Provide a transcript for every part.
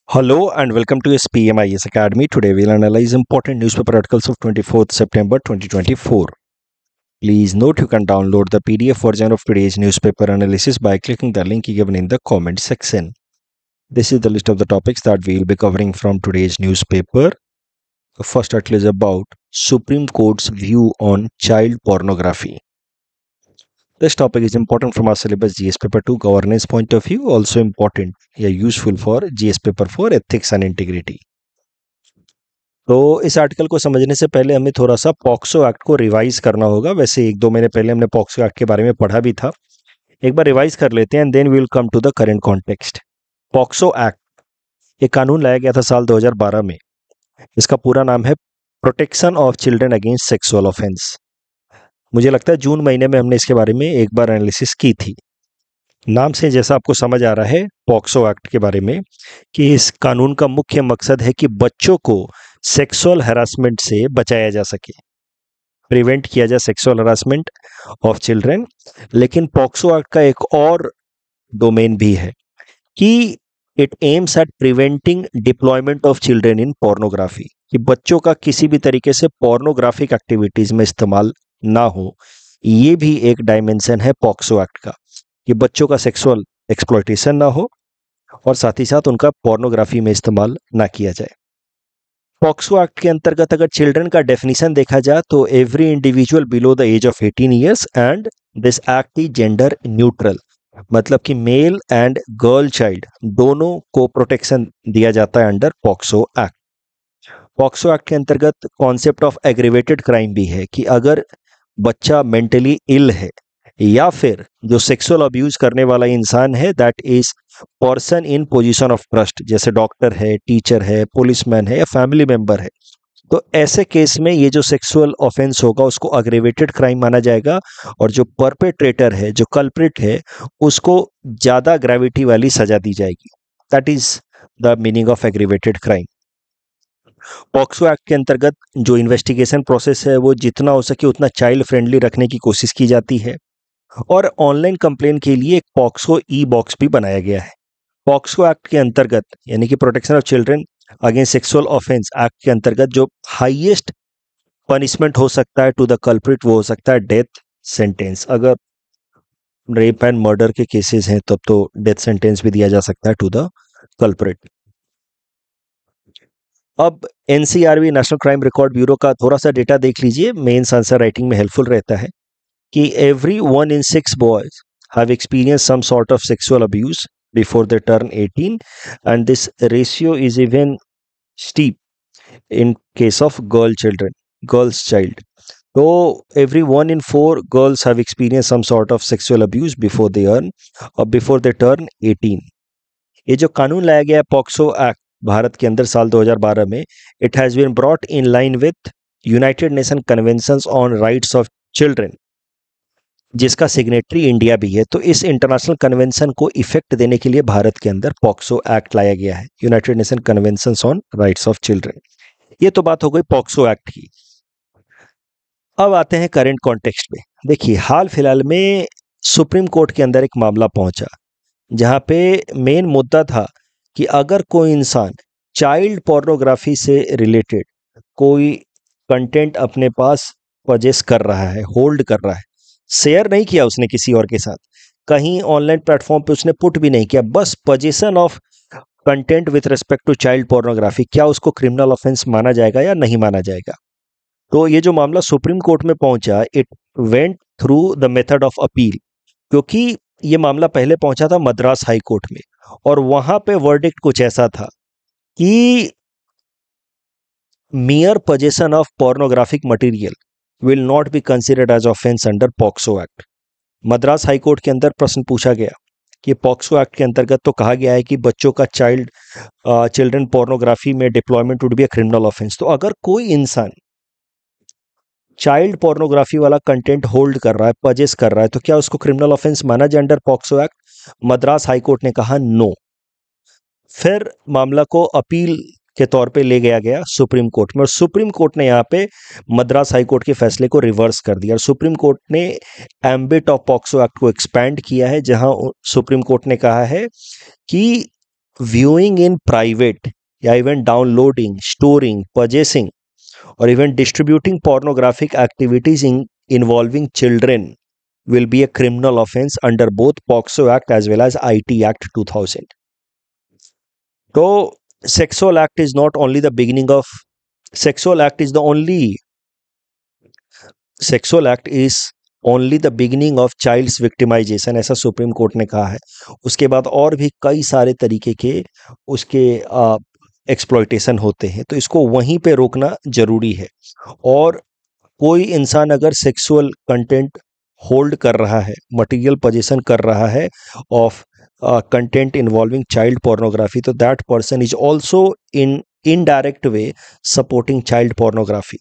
Hello and welcome to SPMIS Academy. Today we'll analyze important newspaper articles of 24th September 2024. Please note you can download the PDF version of today's newspaper analysis by clicking the link given in the comment section. This is the list of the topics that we'll be covering from today's newspaper. The first article is about Supreme Court's view on child pornography. This topic is important from our syllabus GS paper 2 governance point of view, also important या useful for GS paper 4 ethics and integrity. तो इस article को समझने से पहले हमें थोड़ा सा पॉक्सो एक्ट को रिवाइज करना होगा। वैसे 1-2 महीने पहले हमने पॉक्सो एक्ट के बारे में पढ़ा भी था, एक बार रिवाइज कर लेते हैं and then we will come to the current context. POCSO act एक कानून लाया गया था साल 2012 में। इसका पूरा नाम है protection of children against sexual offence. मुझे लगता है जून महीने में हमने इसके बारे में एक बार एनालिसिस की थी। नाम से जैसा आपको समझ आ रहा है पॉक्सो एक्ट के बारे में कि इस कानून का मुख्य मकसद है कि बच्चों को सेक्सुअल हैरासमेंट से बचाया जा सके, प्रिवेंट किया जाए सेक्सुअल हैरासमेंट ऑफ चिल्ड्रन। लेकिन पॉक्सो एक्ट का एक और डोमेन भी है कि it aims at preventing deployment of children in pornography, कि बच्चों का किसी भी तरीके से पोर्नोग्राफिक एक्टिविटीज में इस्तेमाल ना हो। ये भी एक डायमेंशन है पॉक्सो एक्ट का कि बच्चों का सेक्सुअल एक्सप्लॉयटेशन ना हो और साथ ही साथ उनका पोर्नोग्राफी में इस्तेमाल ना किया जाए। पॉक्सो एक्ट के अंतर्गत अगर चिल्ड्रन का डेफिनेशन देखा जाए तो every individual below the age of 18 years and this act is gender neutral, मतलब कि मेल एंड गर्ल चाइल्ड दोनों को प्रोटेक्शन दिया जाता है under POCSO act. POCSO act के अंतर्गत कॉन्सेप्ट ऑफ एग्रीवेटेड क्राइम भी है कि अगर बच्चा मेंटली इल है या फिर जो सेक्सुअल अब्यूज करने वाला इंसान है that is person in position of trust, जैसे डॉक्टर है, टीचर है, पुलिसमैन है या फैमिली मेंबर है, तो ऐसे केस में ये जो सेक्सुअल ऑफेंस होगा उसको एग्रीवेटेड क्राइम माना जाएगा और जो परपेट्रेटर है, जो कल्प्रिट है, उसको ज्यादा ग्रेविटी वाली सजा दी जाएगी। That is the meaning of aggravated crime. POCSO act के अंतर्गत जो इन्वेस्टिगेशन प्रोसेस है वो जितना हो सके उतना चाइल्ड फ्रेंडली रखने की कोशिश की जाती है और ऑनलाइन कंप्लेन के लिए एक पॉक्सो ई बॉक्स भी बनाया गया है। पॉक्सो एक्ट के अंतर्गत यानी कि protection of children against sexual offence act के अंतर्गत जो हाईएस्ट पनिशमेंट हो सकता है टू द कल्प्रिट वो हो सकता है डेथ सेंटेंस। अगर रेप एंड मर्डर के केसेस हैं तब तो डेथ सेंटेंस भी दिया जा सकता है टू द कल्प्रिट। अब NCRB national crime record bureau का थोड़ा सा डेटा देख लीजिए, मेंस आंसर राइटिंग में हेल्पफुल रहता है कि every 1 in 6 boys have experienced some sort of sexual abuse before they turn 18 and this ratio is even steep in case of girls child. So every 1 in 4 girls have experienced some sort of sexual abuse before they turn 18. ये जो कानून लाया गया है POCSO act Bharat के अंदर साल 2012 में, it has been brought in line with United Nation conventions on rights of children, जिसका सिग्नेटरी इंडिया भी है। तो इस इंटरनेशनल कन्वेंशन को इफेक्ट देने के लिए भारत के अंदर पॉक्सो एक्ट लाया गया है, United Nation conventions on rights of children. ये तो बात हो गई पॉक्सो एक्ट की। अब आते हैं करंट कॉन्टेक्स्ट में। देखिए हाल फिलहाल में सुप्रीम कोर्ट के अंदर एक मामला पहुंचा जहां पे मेन मुद्दा था कि अगर कोई इंसान चाइल्ड पोर्नोग्राफी से रिलेटेड कोई कंटेंट अपने पास पजेस कर रहा है, होल्ड कर रहा है, शेयर नहीं किया उसने किसी और के साथ, कहीं ऑनलाइन प्लेटफॉर्म पे उसने पुट भी नहीं किया, बस position of content with respect to child pornography, क्या उसको क्रिमिनल ऑफेंस माना जाएगा या नहीं माना जाएगा। तो ये जो मामला सुप्रीम कोर्ट में पहुंचा, it went through the method of appeal, क्योंकि ये मामला पहले पहुंचा था मद्रास हाई कोर्ट में और वहां पे वर्डिक्ट कुछ ऐसा था कि mere possession of pornographic material will not be considered as offense under POCSO act. Madras high court के अंदर प्रश्न पूछा गया कि पॉक्सो एक्ट के अंतर्गत तो कहा गया है कि बच्चों का चिल्ड्रन पोर्नोग्राफी में deployment would be a criminal offence, तो अगर कोई इंसान चाइल्ड पोर्नोग्राफी वाला कंटेंट होल्ड कर रहा है, पजेस कर रहा है, तो क्या उसको क्रिमिनल ऑफेंस माना जाए under POCSO act? Madras high court ने कहा नो। फिर मामला को अपील के तौर पे ले गया सुप्रीम कोर्ट में और सुप्रीम कोर्ट ने यहाँ पे मद्रास हाई कोर्ट के फैसले को रिवर्स कर दिया और सुप्रीम कोर्ट ने एम्बिट ऑफ पॉक्सो एक्ट को एक्सपैंड किया है, जहां सुप्रीम कोर्ट ने कहा है कि viewing in private या even downloading, storing, purchasing or even distributing pornographic activities involving children will be a criminal offense under both POCSO Act as well as IT Act 2000. So sexual act is not only the beginning of sexual act is the only sexual act is only the beginning of child's victimisation, ऐसा supreme court ने कहा है। उसके बाद और भी कई सारे तरीके के उसके एक्सप्लॉयटेशन होते हैं, तो इसको वहीं पे रोकना जरूरी है। और कोई इंसान अगर सेक्सुअल कंटेंट होल्ड कर रहा है, मटेरियल पोजीशन कर रहा है of content involving child pornography, तो that person is also in indirect way supporting child pornography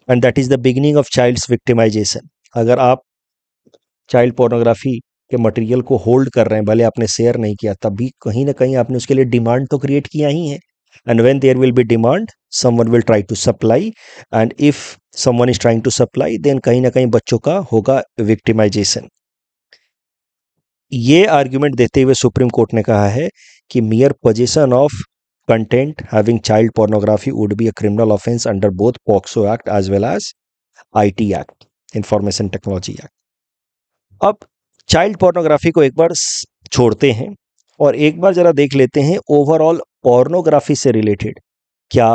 and that is the beginning of child's victimisation. अगर आप चाइल्ड पोर्नोग्राफी के मटेरियल को होल्ड कर रहे हैं, भले आपने शेयर नहीं किया, तब भी कहीं ना कहीं आपने उसके लिए डिमांड तो क्रिएट किया ही है। And when there will be demand, someone will try to supply, and if someone is trying to supply, then कहीं ना कहीं बच्चों का होगा विक्टिमाइजेशन। ये आर्ग्यूमेंट देते हुए सुप्रीम कोर्ट ने कहा है कि मियर position of content having child pornography would be a criminal offense under both POCSO Act as well as IT Act, Information Technology Act. अब चाइल्ड पोर्नोग्राफी को एक बार छोड़ते हैं और एक बार जरा देख लेते हैं ओवरऑल पोर्नोग्राफी से रिलेटेड क्या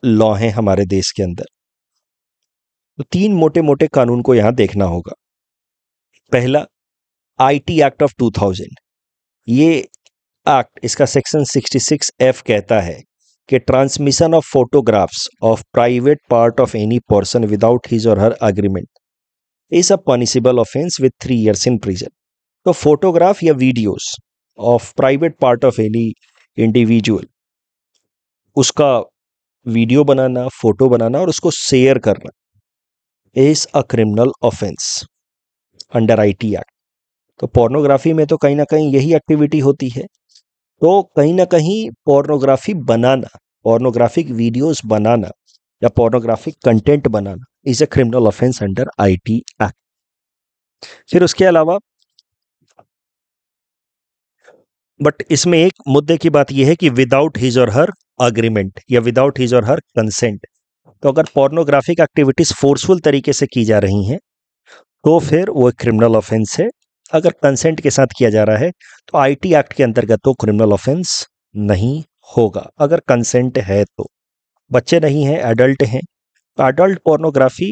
लॉ हैं हमारे देश के अंदर। तो तीन मोटे मोटे कानून को यहां देखना होगा। पहला, IT Act of 2000। ये एक्ट, इसका सेक्शन 66F कहता है कि transmission of photographs of private part of any person without his और her agreement is a punishable offence with 3 years in prison. तो फोटोग्राफ या videos of private part of any individual, उसका video बनाना, photo बनाना और उसको share करना is a criminal offence under IT act. तो पोर्नोग्राफी में तो कहीं ना कहीं यही एक्टिविटी होती है। तो कहीं ना कहीं पोर्नोग्राफी बनाना, पोर्नोग्राफिक वीडियोस बनाना या pornographic content banana is a criminal offence under IT act. फिर उसके अलावा बट इसमें एक मुद्दे की बात यह है कि विदाउट हिज और हर अग्रीमेंट या विदाउट हिज और हर कंसेंट। तो अगर पोर्नोग्राफिक एक्टिविटीज फोर्सफुल तरीके से की जा रही हैं तो फिर वो क्रिमिनल ऑफेंस है। अगर कंसेंट के साथ किया जा रहा है तो IT एक्ट के अंतर्गत तो क्रिमिनल ऑफेंस नहीं होगा। अगर कंसेंट है तो, बच्चे नहीं हैं, एडल्ट हैं, adult pornography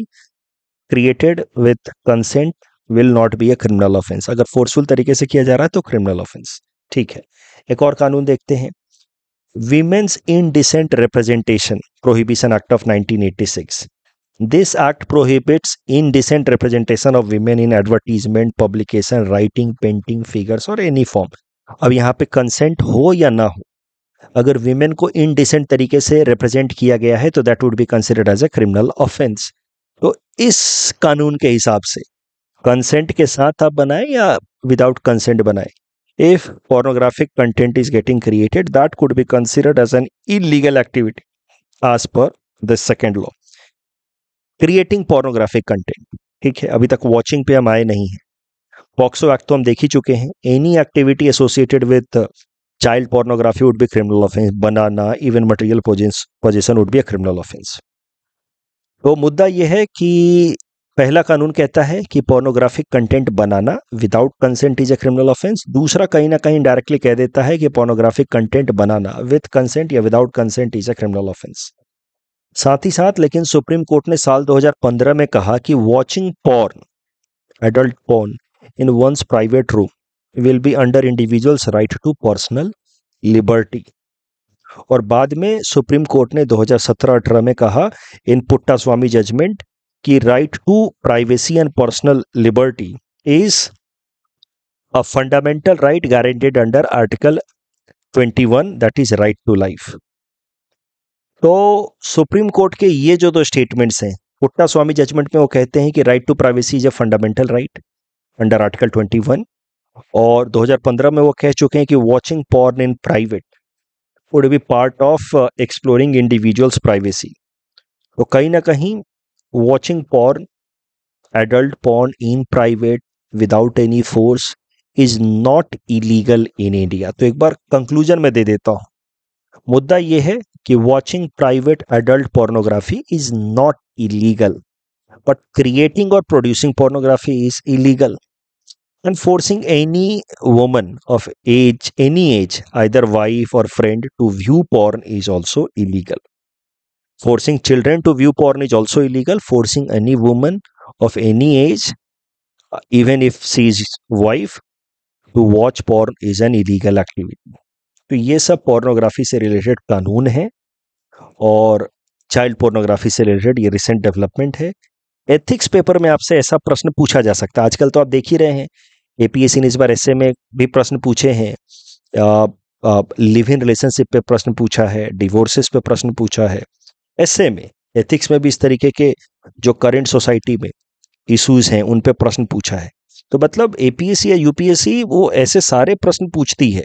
created with consent will not be a criminal offence. अगर फोर्सफुल तरीके से किया जा रहा है तो क्रिमिनल ऑफेंस। ठीक है, एक और कानून देखते हैं, women's indecent representation prohibition act of 1986। This act prohibits indecent representation of women in advertisement, publication, writing, painting, figures or any form. अब यहाँ पे कंसेंट हो या ना हो, अगर विमेन को इनडिसेंट तरीके से रिप्रेजेंट किया गया है तो that would be considered as a criminal offence. तो इस कानून के हिसाब से कंसेंट के साथ आप बनाए या विदाउट कंसेंट बनाए, if pornographic content is getting created that could be considered as an illegal activity as per the second law. Creating pornographic content, ठीक है, अभी तक वॉचिंग पे हम आए नहीं हैं। पॉक्सो एक्ट तो हम देख ही चुके हैं। Any activity associated with child pornography would be criminal offence, banana, even material position would be a criminal offence. तो मुद्दा यह है कि पहला कानून कहता है कि पोर्नोग्राफिक कंटेंट बनाना without consent is a criminal offence. दूसरा कहीं ना कहीं डायरेक्टली कह देता है कि पोर्नोग्राफिक कंटेंट बनाना विद कंसेंट या without consent is a criminal offence. साथ ही साथ लेकिन सुप्रीम कोर्ट ने साल 2015 में कहा कि watching porn, adult porn in one's private room will be under individual's right to personal liberty. और बाद में सुप्रीम कोर्ट ने 2017-18 में कहा इन पुट्टास्वामी जजमेंट कि right to privacy and personal liberty is a fundamental right guaranteed under article 21 that is right to life. तो Supreme Court के ये जो दो स्टेटमेंट्स हैं, पुट्टा स्वामी जजमेंट में वो कहते हैं कि right to privacy is a fundamental right under article 21, और 2015 में वो कह चुके हैं कि watching porn in private would be part of exploring individual's privacy. तो कहीं ना कहीं watching porn, adult porn in private without any force is not illegal in India. तो एक बार कंक्लूजन में दे देता हूं। मुद्दा यह है कि watching private adult pornography is not illegal, but creating or producing pornography is illegal, and forcing any woman of age, any age, either wife or friend, to view porn is also illegal. Forcing children to view porn is also illegal. Forcing any woman of any age, even if she is wife, to watch porn is an illegal activity. तो ये सब pornography से related कानून है और child pornography से related ये recent development है। एथिक्स पेपर में आपसे ऐसा प्रश्न पूछा जा सकता है। आजकल तो आप देख ही रहे हैं, एपीएससी ने इस बार ऐसे में भी प्रश्न पूछे हैं, लिव इन रिलेशनशिप पे प्रश्न पूछा है, डिवोर्सेस पे प्रश्न पूछा है। ऐसे में एथिक्स में भी इस तरीके के जो करंट सोसाइटी में इश्यूज हैं उन पे प्रश्न पूछा है। तो मतलब एपीएससी या यूपीएससी वो ऐसे सारे प्रश्न पूछती है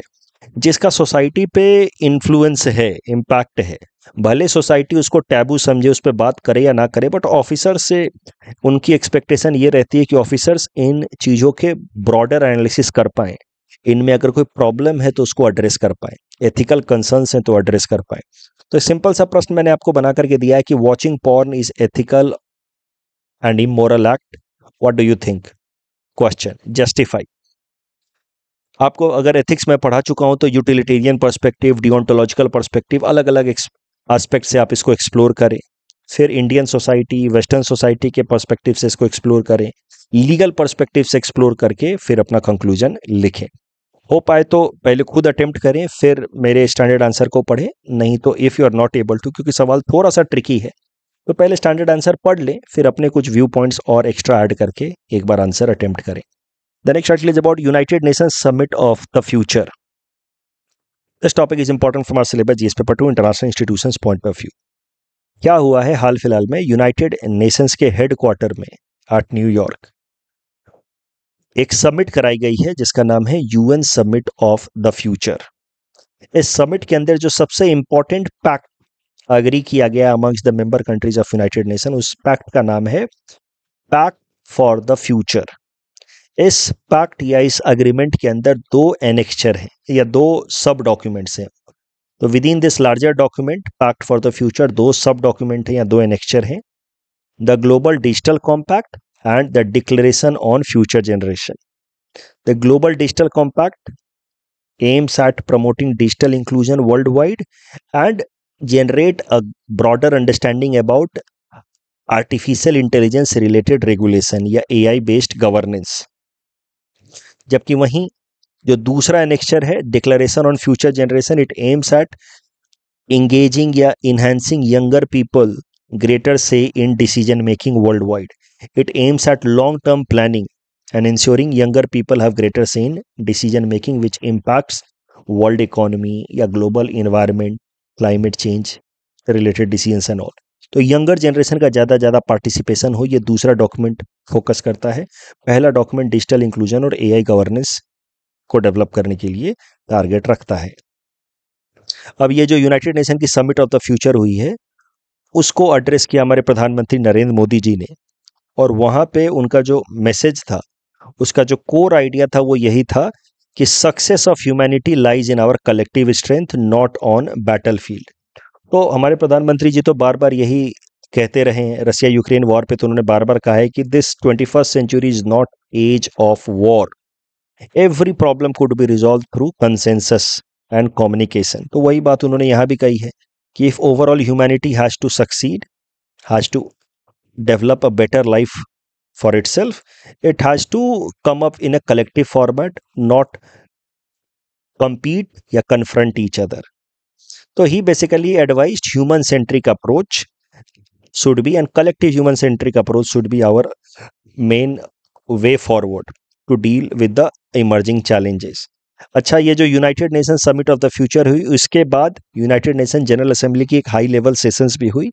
जिसका सोसाइटी पे इन्फ्लुएंस है, इम्पैक्ट है। भले सोसाइटी उसको टैबू समझे, उस पर बात करे या ना करे, बट ऑफिसर से उनकी एक्सपेक्टेशन ये रहती है कि ऑफिसर्स इन चीज़ों के ब्रॉडर एनालिसिस कर पाएँ, इनमें अगर कोई प्रॉब्लम है तो उसको एड्रेस कर पाएँ, एथिकल कंसर्न्स हैं तो एड्रेस कर पाएँ। तो सिंपल सा प्रश्न मैंने आपको बना करके दिया है कि watching porn is ethical and immoral act, what do you think? Question, justify. आपको अगर एथिक्स में पढ़ा चुका हूं तो यूटिलिटेरियन पर्सपेक्टिव, डिओंटोलॉजिकल पर्सपेक्टिव, अलग अलग एस्पेक्ट से आप इसको एक्सप्लोर करें। फिर इंडियन सोसाइटी, वेस्टर्न सोसाइटी के पर्सपेक्टिव से इसको एक्सप्लोर करें, लीगल पर्सपेक्टिव से एक्सप्लोर करके फिर अपना कंक्लूजन लिखें। हो पाए तो पहले खुद अटेम्प्ट करें, फिर मेरे स्टैंडर्ड आंसर को पढ़ें। नहीं तो if you are not able to, क्योंकि सवाल थोड़ा सा ट्रिकी है, तो पहले स्टैंडर्ड आंसर पढ़ लें, फिर अपने कुछ व्यू पॉइंट्स और एक्स्ट्रा ऐड करके एक बार आंसर अटेम्प्ट करें। The next article is about United Nations Summit of the Future. This topic is important from our syllabus GS paper 2 international institutions point of view. क्या हुआ है हाल फिलहाल में United Nations के headquarter में एट न्यूयॉर्क एक summit कराई गई है जिसका नाम है UN summit of the future. इस समिट के अंदर जो सबसे इंपॉर्टेंट पैक्ट अग्री किया गया amongst the member countries of United nation, उस पैक्ट का नाम है पैक्ट फॉर द फ्यूचर। इस पैक्ट या इस अग्रीमेंट के अंदर दो एनेक्चर हैं या दो सब डॉक्यूमेंट्स हैं। तो within this larger document pact for the future दो सब डॉक्यूमेंट हैं या दो एनेक्चर हैं, the global digital compact and the declaration on future generation. The global digital compact aims at promoting digital inclusion world wide and generate a broader understanding about artificial intelligence related regulation या AI based governance। जबकि वहीं जो दूसरा annexure है declaration on future generation, it aims at engaging या enhancing younger people greater say in decision making worldwide. It aims at long term planning and ensuring younger people have greater say in decision making which impacts world economy या global environment, climate change related decisions and all. तो younger generation का ज़्यादा participation हो, ये दूसरा document focus करता है। पहला डॉक्यूमेंट डिजिटल इंक्लूजन और एआई गवर्नेंस को डेवलप करने के लिए टारगेट रखता है। अब ये जो यूनाइटेड नेशन की समिट ऑफ द फ्यूचर हुई है उसको एड्रेस किया हमारे प्रधानमंत्री नरेंद्र मोदी जी ने, और वहाँ पे उनका जो मैसेज था, उसका जो कोर आइडिया था वो यही था कि success of humanity lies in our collective strength not on battlefield. तो हमारे प्रधानमंत्री जी तो बार बार यही कहते रहे हैं, रसिया यूक्रेन वॉर पे तो उन्होंने बार बार कहा है कि this 21st century is not age of war, every problem could be resolve through consensus and communication. तो वही बात उन्होंने यहाँ भी कही है कि if overall humanity has to succeed, has to develop a better life for itself, it has to come up in a collective format, not compete या confront each other. So he basically advised human centric approach should be and collective human centric approach should be our main way forward to deal with the emerging challenges. अच्छा, ये जो United nation summit of the future हुई उसके बाद United nation general assembly की एक high level sessions भी हुई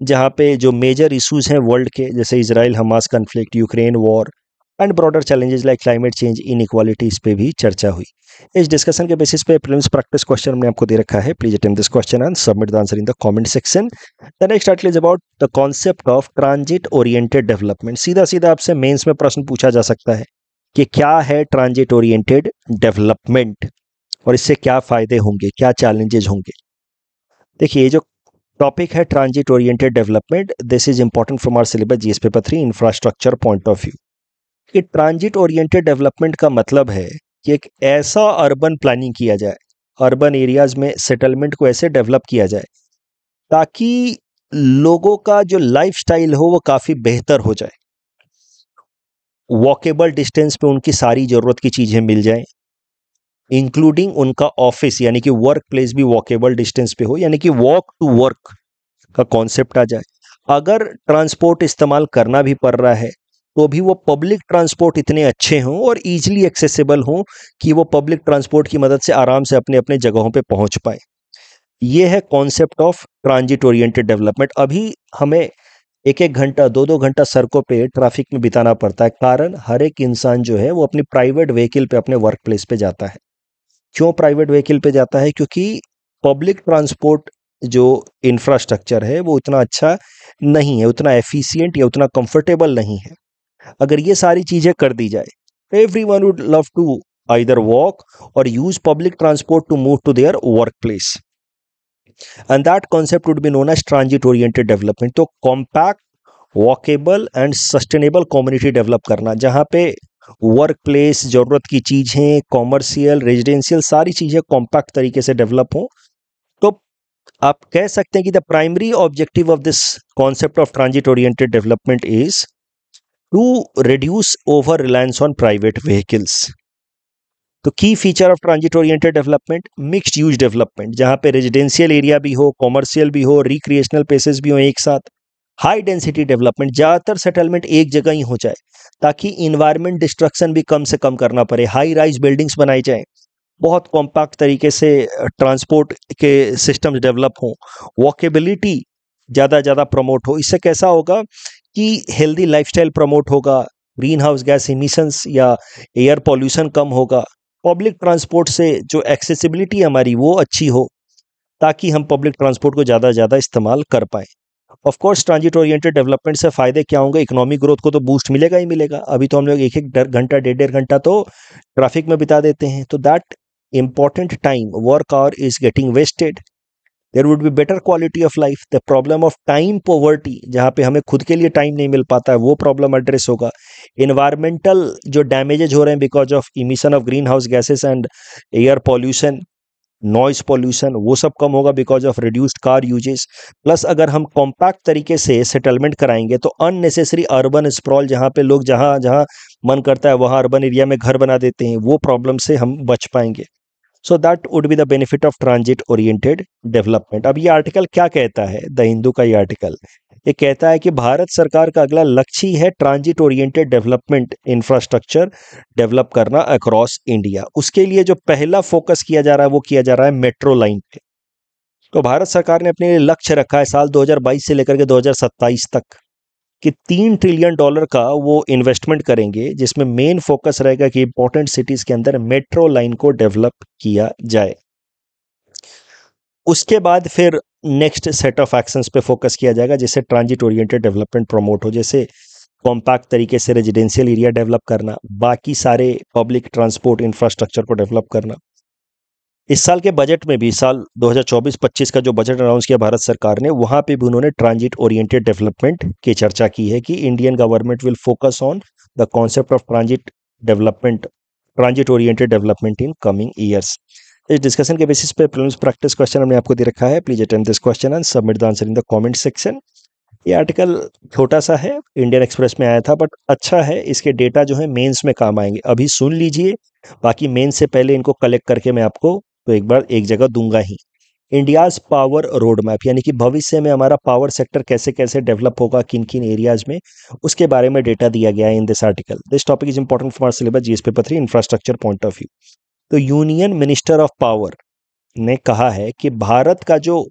जहाँ पे जो मेजर इश्यूज हैं वर्ल्ड के, जैसे Israel Hamas conflict, Ukraine war and broader challenges like climate change, inequality, इस पे भी चर्चा हुई। इस डिस्कशन के बेसिस पे प्रीलिम्स प्रैक्टिस क्वेश्चन हमने आपको दे रखा है। Please attempt this question and submit the answer in the comment section. The next article is about the concept of transit oriented development. सीधा सीधा आपसे मेंस में प्रश्न पूछा जा सकता है कि क्या है ट्रांजिट ओरिएंटेड डेवलपमेंट और इससे क्या फायदे होंगे, क्या चैलेंजेस होंगे। देखिए, ये जो टॉपिक है transit oriented development, this is important from our syllabus GS paper 3 infrastructure point of view. कि ट्रांजिट ओरिएंटेड डेवलपमेंट का मतलब है कि एक ऐसा अर्बन प्लानिंग किया जाए, अर्बन एरियाज में सेटलमेंट को ऐसे डेवलप किया जाए ताकि लोगों का जो लाइफस्टाइल हो वो काफ़ी बेहतर हो जाए, वॉकेबल डिस्टेंस पे उनकी सारी ज़रूरत की चीज़ें मिल जाएं, इंक्लूडिंग उनका ऑफिस, यानी कि वर्क प्लेस भी वॉकेबल डिस्टेंस पे हो, यानी कि वॉक टू वर्क का कॉन्सेप्ट आ जाए। अगर ट्रांसपोर्ट इस्तेमाल करना भी पड़ रहा है तो भी वो पब्लिक ट्रांसपोर्ट इतने अच्छे हों और ईजिली एक्सेसिबल हों कि वो पब्लिक ट्रांसपोर्ट की मदद से आराम से अपने अपने जगहों पे पहुंच पाए। ये है concept of transit oriented development. अभी हमें एक एक घंटा, दो दो घंटा सड़कों पे ट्रैफिक में बिताना पड़ता है, कारण हर एक इंसान जो है वो अपनी प्राइवेट व्हीकल पे अपने वर्क प्लेस पे जाता है। क्यों प्राइवेट व्हीकल पे जाता है? क्योंकि पब्लिक ट्रांसपोर्ट जो इंफ्रास्ट्रक्चर है वो उतना अच्छा नहीं है, उतना एफिशिएंट या उतना कंफर्टेबल नहीं है। अगर ये सारी चीजें कर दी जाए, everyone would love to either walk और use public transport to move to their workplace, and that concept would be known as transit oriented development. तो compact, walkable and sustainable community develop करना, जहाँ पे work place, जरूरत की चीजें, commercial, residential, सारी चीजें कॉम्पैक्ट तरीके से डेवलप हों। तो आप कह सकते हैं कि the primary objective of this concept of transit oriented development is to reduce over reliance on private vehicles. तो key feature of transit oriented development, mixed use development, जहां पे रेजिडेंशियल एरिया भी हो, कॉमर्शियल भी हो, रिक्रिएशनल प्लेसेस भी हो एक साथ। हाई डेंसिटी डेवलपमेंट, ज़्यादातर सेटलमेंट एक जगह ही हो जाए ताकि इन्वायरमेंट डिस्ट्रक्शन भी कम से कम करना पड़े। हाई राइज बिल्डिंग्स बनाई जाए, बहुत कॉम्पैक्ट तरीके से ट्रांसपोर्ट के सिस्टम्स डेवलप हों, वॉकेबिलिटी ज़्यादा प्रमोट हो। इससे कैसा होगा कि हेल्दी लाइफस्टाइल प्रमोट होगा, ग्रीन हाउस गैस इमिशंस या एयर पॉल्यूशन कम होगा। पब्लिक ट्रांसपोर्ट से जो एक्सेसिबिलिटी हमारी वो अच्छी हो ताकि हम पब्लिक ट्रांसपोर्ट को ज़्यादा इस्तेमाल कर पाएँ। Of course transit oriented development से फायदे क्या होंगे? इकोनॉमिक ग्रोथ को तो बूस्ट मिलेगा ही मिलेगा। अभी तो हम लोग एक एक घंटा, डेढ़ घंटा तो ट्रैफिक में बिता देते हैं, तो that important time, work hour is getting wasted. There would be better quality of life. The problem of time poverty, जहाँ पे हमें खुद के लिए टाइम नहीं मिल पाता है, वो प्रॉब्लम एड्रेस होगा। इन्वायरमेंटल जो डैमेजेज हो रहे हैं because of emission of green house gases and air pollution, noise pollution, वो सब कम होगा because of reduced car uses. Plus अगर हम कॉम्पैक्ट तरीके से सेटलमेंट कराएंगे तो अननेसेसरी अर्बन स्प्रॉल, जहाँ पे लोग जहाँ जहाँ मन करता है वहाँ अर्बन एरिया में घर बना देते हैं, वो प्रॉब्लम से हम बच पाएंगे। So that would be the benefit of transit oriented development. अब ये आर्टिकल क्या कहता है? द हिंदू का ये आर्टिकल ये कहता है कि भारत सरकार का अगला लक्ष्य ही है transit oriented development infrastructure develop करना अक्रॉस इंडिया। उसके लिए जो पहला फोकस किया जा रहा है वो किया जा रहा है मेट्रो लाइन पे। तो भारत सरकार ने अपने लक्ष्य रखा है साल 2022 से लेकर के 2027 तक कि $3 ट्रिलियन का वो इन्वेस्टमेंट करेंगे, जिसमें मेन फोकस रहेगा कि इंपॉर्टेंट सिटीज के अंदर मेट्रो लाइन को डेवलप किया जाए। उसके बाद फिर नेक्स्ट सेट ऑफ एक्शंस पे फोकस किया जाएगा जिससे ट्रांजिट ओरिएंटेड डेवलपमेंट प्रमोट हो, जैसे कॉम्पैक्ट तरीके से रेजिडेंशियल एरिया डेवलप करना, बाकी सारे पब्लिक ट्रांसपोर्ट इंफ्रास्ट्रक्चर को डेवलप करना। इस साल के बजट में भी, साल 2024-25 का जो बजट अनाउंस किया भारत सरकार ने, वहां पे भी उन्होंने ट्रांजिट ओरिएंटेड डेवलपमेंट की चर्चा की है कि Indian government will focus on the concept of transit oriented development in coming years. इस डिस्कशन के बेसिस पे प्रीलिम्स प्रैक्टिस क्वेश्चन हमने आपको दे रखा है। Please attempt this question and submit the answer in the comment section. ये article छोटा सा है, इंडियन एक्सप्रेस में आया था, बट अच्छा है। इसके डेटा जो है मेंस में काम आएंगे। अभी सुन लीजिए, बाकी मेंस से पहले इनको कलेक्ट करके मैं आपको तो एक बार एक जगह दूंगा ही। इंडियाज पावर रोड मैप, यानी कि भविष्य में हमारा पावर सेक्टर कैसे कैसे डेवलप होगा, किन किन एरियाज में, उसके बारे में डेटा दिया गया है in this article. This topic is important for our syllabus GS paper 3 infrastructure point of view. तो यूनियन मिनिस्टर ऑफ पावर ने कहा है कि भारत का जो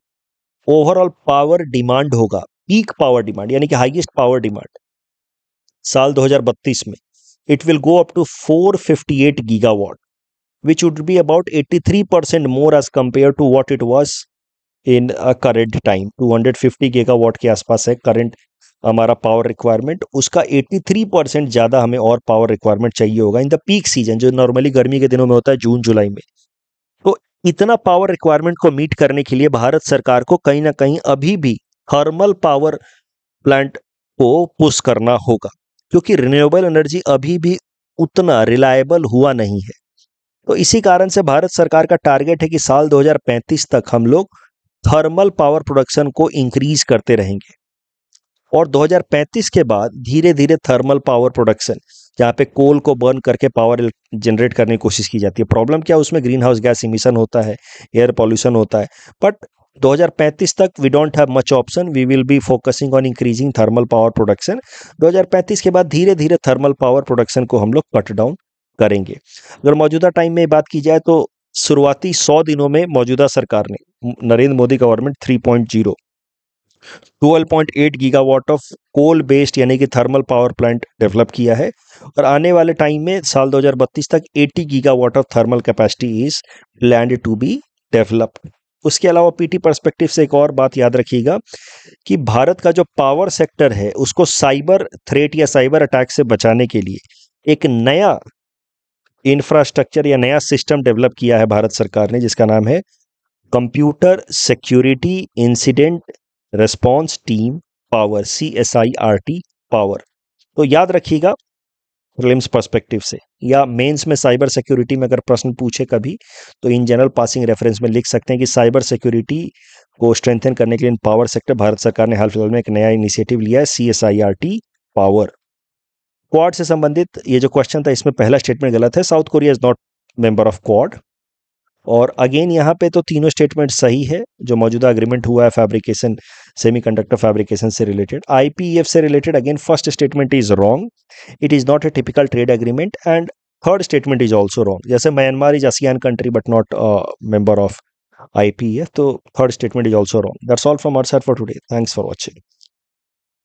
ओवरऑल पावर डिमांड होगा, पीक पावर डिमांड यानी कि हाईएस्ट पावर डिमांड साल 2032 में, it will go up to 458 gigawatt, which would be about 83% more as compared to what it was in a current time। 250 gigawatt के आसपास है current हमारा power requirement, उसका 83% ज़्यादा हमें और पावर रिक्वायरमेंट चाहिए होगा इन द पीक सीजन, जो नॉर्मली गर्मी के दिनों में होता है जून जुलाई में। तो इतना पावर रिक्वायरमेंट को मीट करने के लिए भारत सरकार को कहीं ना कहीं अभी भी थर्मल पावर प्लांट को पुश करना होगा, क्योंकि रिन्यूएबल एनर्जी अभी भी उतना रिलायबल हुआ नहीं है। तो इसी कारण से भारत सरकार का टारगेट है कि साल 2035 तक हम लोग थर्मल पावर प्रोडक्शन को इंक्रीज करते रहेंगे, और 2035 के बाद धीरे धीरे थर्मल पावर प्रोडक्शन, जहाँ पे कोल को बर्न करके पावर जनरेट करने की कोशिश की जाती है। प्रॉब्लम क्या है, उसमें ग्रीन हाउस गैस इमिशन होता है, एयर पॉल्यूशन होता है। बट 2035 तक we don't have much option, we will be focusing on increasing thermal power production. 2035 के बाद धीरे धीरे थर्मल पावर प्रोडक्शन को हम लोग कट डाउन करेंगे। अगर मौजूदा टाइम में बात की जाए तो शुरुआती 100 दिनों में मौजूदा सरकार ने, Narendra Modi government 3.0 12.8 gigawatt of coal based यानी कि थर्मल पावर प्लांट डेवलप किया है, और आने वाले टाइम में साल 2032 तक 80 gigawatt of thermal capacity is planned to be developed. उसके अलावा पीटी पर्सपेक्टिव से एक और बात याद रखिएगा कि भारत का जो पावर सेक्टर है उसको साइबर थ्रेट या साइबर अटैक से बचाने के लिए एक नया इंफ्रास्ट्रक्चर या नया सिस्टम डेवलप किया है भारत सरकार ने, जिसका नाम है computer security incident response team power, CSIRT power. तो याद रखिएगा प्रीलिम्स पर्सपेक्टिव से या मेंस में साइबर सिक्योरिटी में अगर प्रश्न पूछे कभी, तो इन जनरल पासिंग रेफरेंस में लिख सकते हैं कि साइबर सिक्योरिटी को स्ट्रेंथन करने के लिए पावर सेक्टर भारत सरकार ने हाल फिलहाल में एक नया इनिशिएटिव लिया है, CSIRT पावर। क्वाड से संबंधित ये जो क्वेश्चन था, इसमें पहला स्टेटमेंट गलत है, south Korea is not member of quad. और अगेन यहाँ पे तो तीनों स्टेटमेंट सही है जो मौजूदा एग्रीमेंट हुआ है फैब्रिकेशन, सेमीकंडक्टर फैब्रिकेशन से रिलेटेड। IPEF से related again first statement is wrong, it is not a typical trade agreement, and third statement is also wrong. जैसे Myanmar is ASEAN country but not member of IPEF, तो third statement is also wrong. That's all from our side for today, thanks for watching.